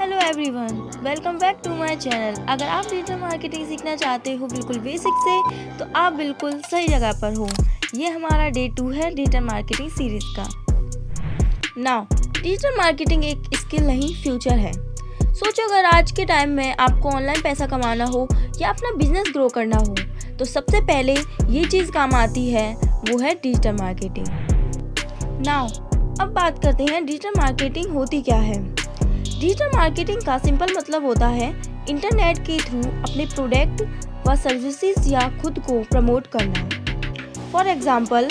Hello everyone, welcome back to my channel. अगर आप digital marketing सीखना चाहते हो बिल्कुल बेसिक से, तो आप बिल्कुल सही जगह पर हो। ये हमारा डे 2 है डिजिटल मार्केटिंग सीरीज का। नाउ डिजिटल मार्केटिंग एक स्किल नहीं, फ्यूचर है। सोचो, अगर आज के टाइम में आपको ऑनलाइन पैसा कमाना हो या अपना बिजनेस ग्रो करना हो, तो सबसे पहले ये चीज़ काम आती है, वो है डिजिटल मार्केटिंग। नाउ अब बात करते हैं डिजिटल मार्केटिंग होती क्या है। डिजिटल मार्केटिंग का सिंपल मतलब होता है इंटरनेट के थ्रू अपने प्रोडक्ट व सर्विसेज या खुद को प्रमोट करना। For example,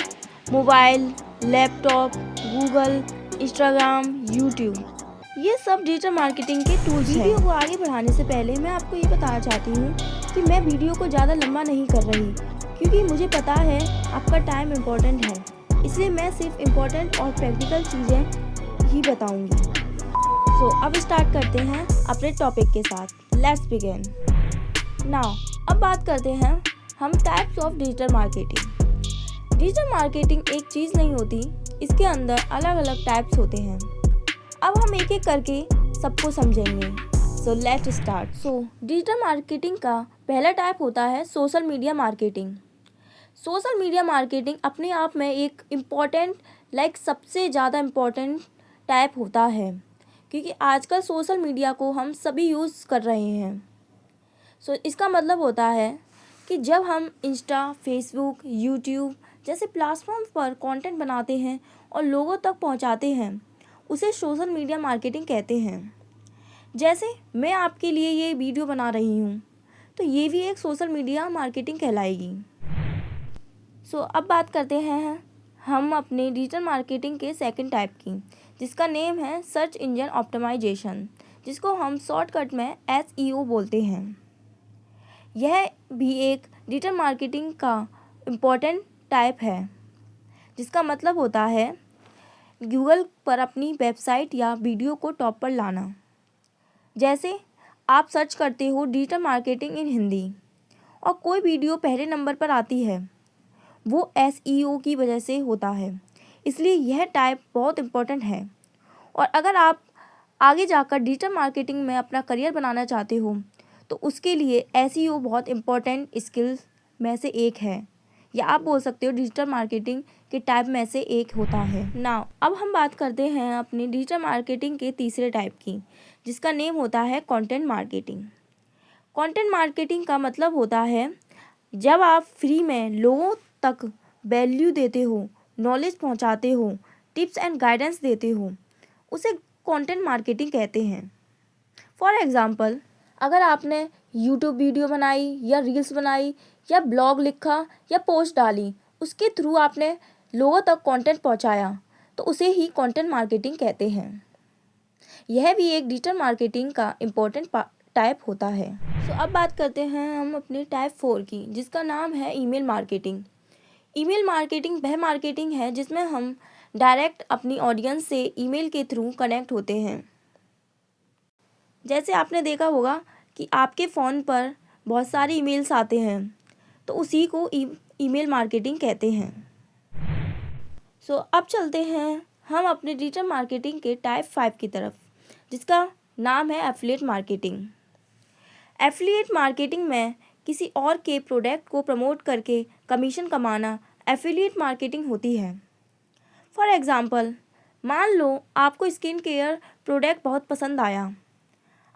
mobile, laptop, Google, Instagram, YouTube, ये सब डिजिटल मार्केटिंग के टूल्स हैं। वीडियो को आगे बढ़ाने से पहले मैं आपको ये बताना चाहती हूँ कि मैं वीडियो को ज़्यादा लंबा नहीं कर रही, क्योंकि मुझे पता है आपका टाइम इम्पोर्टेंट है, इसलिए मैं सिर्फ इम्पोर्टेंट और प्रैक्टिकल चीज़ें ही बताऊँगी। तो अब स्टार्ट करते हैं अपने टॉपिक के साथ। Let's begin. नाउ अब बात करते हैं हम types of digital marketing. Digital marketing एक चीज़ नहीं होती, इसके अंदर अलग अलग टाइप्स होते हैं। अब हम एक एक करके सबको समझेंगे। So let's start. Digital marketing का पहला टाइप होता है social media marketing. Social media marketing अपने आप में एक इम्पॉर्टेंट सबसे ज़्यादा इम्पॉर्टेंट टाइप होता है, क्योंकि आजकल सोशल मीडिया को हम सभी यूज़ कर रहे हैं। इसका मतलब होता है कि जब हम इंस्टा, फेसबुक, यूट्यूब जैसे प्लेटफॉर्म पर कंटेंट बनाते हैं और लोगों तक पहुंचाते हैं, उसे सोशल मीडिया मार्केटिंग कहते हैं। जैसे मैं आपके लिए ये वीडियो बना रही हूँ, तो ये भी एक सोशल मीडिया मार्केटिंग कहलाएगी। अब बात करते हैं हम अपने डिजिटल मार्केटिंग के सेकंड टाइप की, जिसका नेम है सर्च इंजन ऑप्टिमाइजेशन, जिसको हम शॉर्टकट में SEO बोलते हैं। यह भी एक डिजिटल मार्केटिंग का इम्पोर्टेंट टाइप है, जिसका मतलब होता है गूगल पर अपनी वेबसाइट या वीडियो को टॉप पर लाना। जैसे आप सर्च करते हो डिजिटल मार्केटिंग इन हिंदी और कोई वीडियो पहले नंबर पर आती है, वो SEO की वजह से होता है, इसलिए यह टाइप बहुत इम्पोर्टेंट है। और अगर आप आगे जाकर डिजिटल मार्केटिंग में अपना करियर बनाना चाहते हो, तो उसके लिए SEO बहुत इम्पोर्टेंट स्किल्स में से एक है, या आप बोल सकते हो डिजिटल मार्केटिंग के टाइप में से एक होता है। नाउ अब हम बात करते हैं अपनी डिजिटल मार्केटिंग के तीसरे टाइप की, जिसका नेम होता है कंटेंट मार्केटिंग। कंटेंट मार्केटिंग का मतलब होता है जब आप फ्री में लोगों तक वैल्यू देते हो, नॉलेज पहुंचाते हो, टिप्स एंड गाइडेंस देते हो, उसे कंटेंट मार्केटिंग कहते हैं। फॉर एग्ज़ाम्पल, अगर आपने यूट्यूब वीडियो बनाई या रील्स बनाई या ब्लॉग लिखा या पोस्ट डाली, उसके थ्रू आपने लोगों तक कंटेंट पहुंचाया, तो उसे ही कंटेंट मार्केटिंग कहते हैं। यह भी एक डिजिटल मार्केटिंग का इम्पोर्टेंट टाइप होता है। अब बात करते हैं हम अपनी टाइप 4 की, जिसका नाम है ईमेल मार्केटिंग। ईमेल मार्केटिंग वह मार्केटिंग है जिसमें हम डायरेक्ट अपनी ऑडियंस से ईमेल के थ्रू कनेक्ट होते हैं। जैसे आपने देखा होगा कि आपके फ़ोन पर बहुत सारे ईमेल्स आते हैं, तो उसी को ईमेल मार्केटिंग कहते हैं। अब चलते हैं हम अपने डिजिटल मार्केटिंग के टाइप 5 की तरफ, जिसका नाम है एफिलिएट मार्केटिंग। एफिलिएट मार्केटिंग में किसी और के प्रोडक्ट को प्रमोट करके कमीशन कमाना एफिलिएट मार्केटिंग होती है। फॉर एग्ज़ाम्पल, मान लो आपको स्किन केयर प्रोडक्ट बहुत पसंद आया।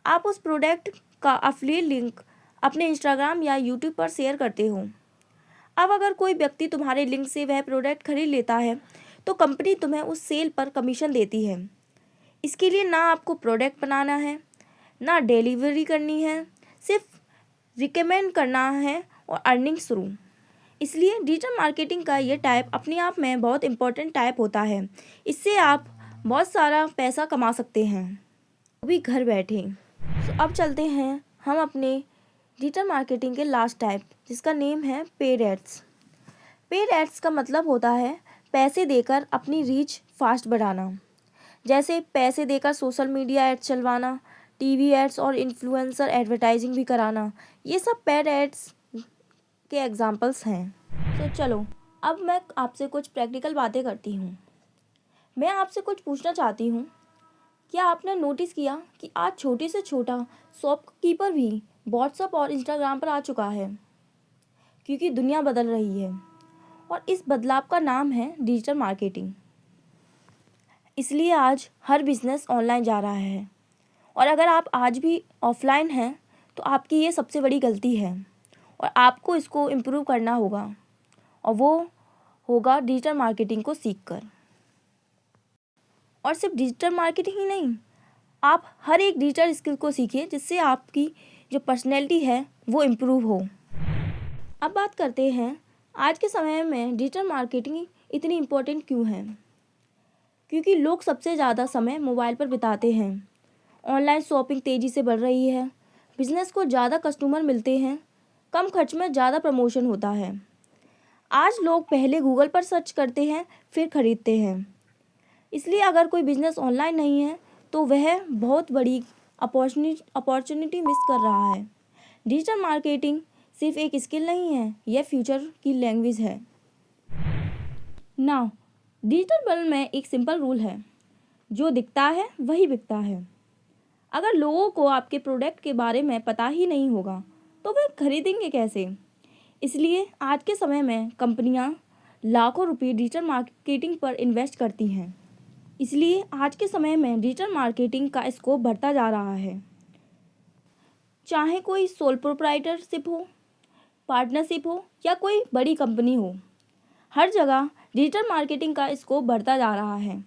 आप उस प्रोडक्ट का एफिलिएट लिंक अपने इंस्टाग्राम या यूट्यूब पर शेयर करते हो। अब अगर कोई व्यक्ति तुम्हारे लिंक से वह प्रोडक्ट खरीद लेता है, तो कंपनी तुम्हें उस सेल पर कमीशन देती है। इसके लिए ना आपको प्रोडक्ट बनाना है, ना डिलीवरी करनी है, सिर्फ रिकमेंड करना है और अर्निंग शुरू। इसलिए डिजिटल मार्केटिंग का ये टाइप अपने आप में बहुत इम्पोर्टेंट टाइप होता है। इससे आप बहुत सारा पैसा कमा सकते हैं, वो भी घर बैठे। अब चलते हैं हम अपने डिजिटल मार्केटिंग के लास्ट टाइप, जिसका नेम है पेड एड्स। पेड एड्स का मतलब होता है पैसे देकर अपनी रीच फास्ट बढ़ाना। जैसे पैसे देकर सोशल मीडिया एड्स चलवाना, टीवी एड्स और इन्फ्लुएंसर एडवर्टाइजिंग भी कराना, ये सब पेड एड्स के एग्जाम्पल्स हैं। चलो अब मैं आपसे कुछ प्रैक्टिकल बातें करती हूँ। मैं आपसे कुछ पूछना चाहती हूँ क्या आपने नोटिस किया कि आज छोटे से छोटा शॉपकीपर भी व्हाट्सएप और इंस्टाग्राम पर आ चुका है, क्योंकि दुनिया बदल रही है और इस बदलाव का नाम है डिजिटल मार्केटिंग। इसलिए आज हर बिजनेस ऑनलाइन जा रहा है और अगर आप आज भी ऑफलाइन हैं तो आपकी ये सबसे बड़ी गलती है और आपको इसको इम्प्रूव करना होगा, और वो होगा डिजिटल मार्केटिंग को सीखकर। और सिर्फ डिजिटल मार्केटिंग ही नहीं, आप हर एक डिजिटल स्किल को सीखिए जिससे आपकी जो पर्सनैलिटी है वो इम्प्रूव हो। अब बात करते हैं आज के समय में डिजिटल मार्केटिंग इतनी इम्पोर्टेंट क्यों है। क्योंकि लोग सबसे ज़्यादा समय मोबाइल पर बिताते हैं। ऑनलाइन शॉपिंग तेज़ी से बढ़ रही है, बिजनेस को ज़्यादा कस्टमर मिलते हैं, कम खर्च में ज़्यादा प्रमोशन होता है। आज लोग पहले गूगल पर सर्च करते हैं फिर खरीदते हैं। इसलिए अगर कोई बिज़नेस ऑनलाइन नहीं है तो वह बहुत बड़ी अपॉर्चुनिटी मिस कर रहा है। डिजिटल मार्केटिंग सिर्फ एक स्किल नहीं है, यह फ्यूचर की लैंग्वेज है। नाउ डिजिटल वर्ल्ड में एक सिंपल रूल है, जो दिखता है वही बिकता है। अगर लोगों को आपके प्रोडक्ट के बारे में पता ही नहीं होगा तो वे खरीदेंगे कैसे। इसलिए आज के समय में कंपनियां लाखों रुपए डिजिटल मार्केटिंग पर इन्वेस्ट करती हैं। इसलिए आज के समय में डिजिटल मार्केटिंग का स्कोप बढ़ता जा रहा है। चाहे कोई सोल प्रोप्राइटरशिप हो, पार्टनरशिप हो या कोई बड़ी कंपनी हो, हर जगह डिजिटल मार्केटिंग का स्कोप बढ़ता जा रहा है।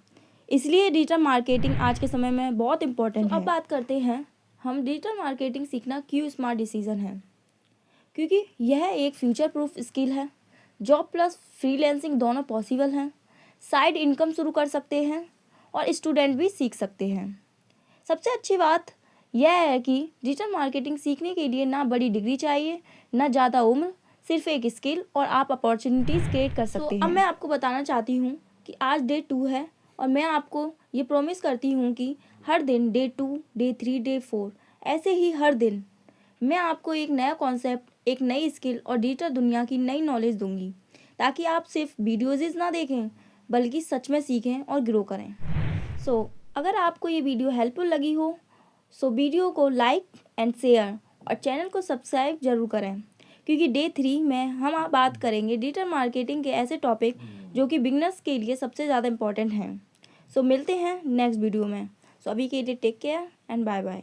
इसलिए डिजिटल मार्केटिंग आज के समय में बहुत इम्पोर्टेंट है। अब बात करते हैं हम डिजिटल मार्केटिंग सीखना क्यों स्मार्ट डिसीजन है। क्योंकि यह एक फ्यूचर प्रूफ स्किल है। जॉब प्लस फ्रीलैंसिंग दोनों पॉसिबल हैं। साइड इनकम शुरू कर सकते हैं और स्टूडेंट भी सीख सकते हैं। सबसे अच्छी बात यह है कि डिजिटल मार्केटिंग सीखने के लिए ना बड़ी डिग्री चाहिए, ना ज़्यादा उम्र, सिर्फ एक स्किल और आप अपॉर्चुनिटीज़ क्रिएट कर सकते हैं। अब मैं आपको बताना चाहती हूँ कि आज डे 2 है और मैं आपको ये प्रॉमिस करती हूँ कि हर दिन डे 2, डे 3, डे 4 ऐसे ही हर दिन मैं आपको एक नया कॉन्सेप्ट, एक नई स्किल और डिजिटल दुनिया की नई नॉलेज दूंगी, ताकि आप सिर्फ वीडियोज़ ना देखें बल्कि सच में सीखें और ग्रो करें। अगर आपको ये वीडियो हेल्पफुल लगी हो वीडियो को लाइक एंड शेयर और चैनल को सब्सक्राइब जरूर करें, क्योंकि डे 3 में हम बात करेंगे डिजिटल मार्केटिंग के ऐसे टॉपिक जो कि बिगनर्स के लिए सबसे ज़्यादा इम्पोर्टेंट हैं। मिलते हैं नेक्स्ट वीडियो में। अभी के लिए take care and bye bye.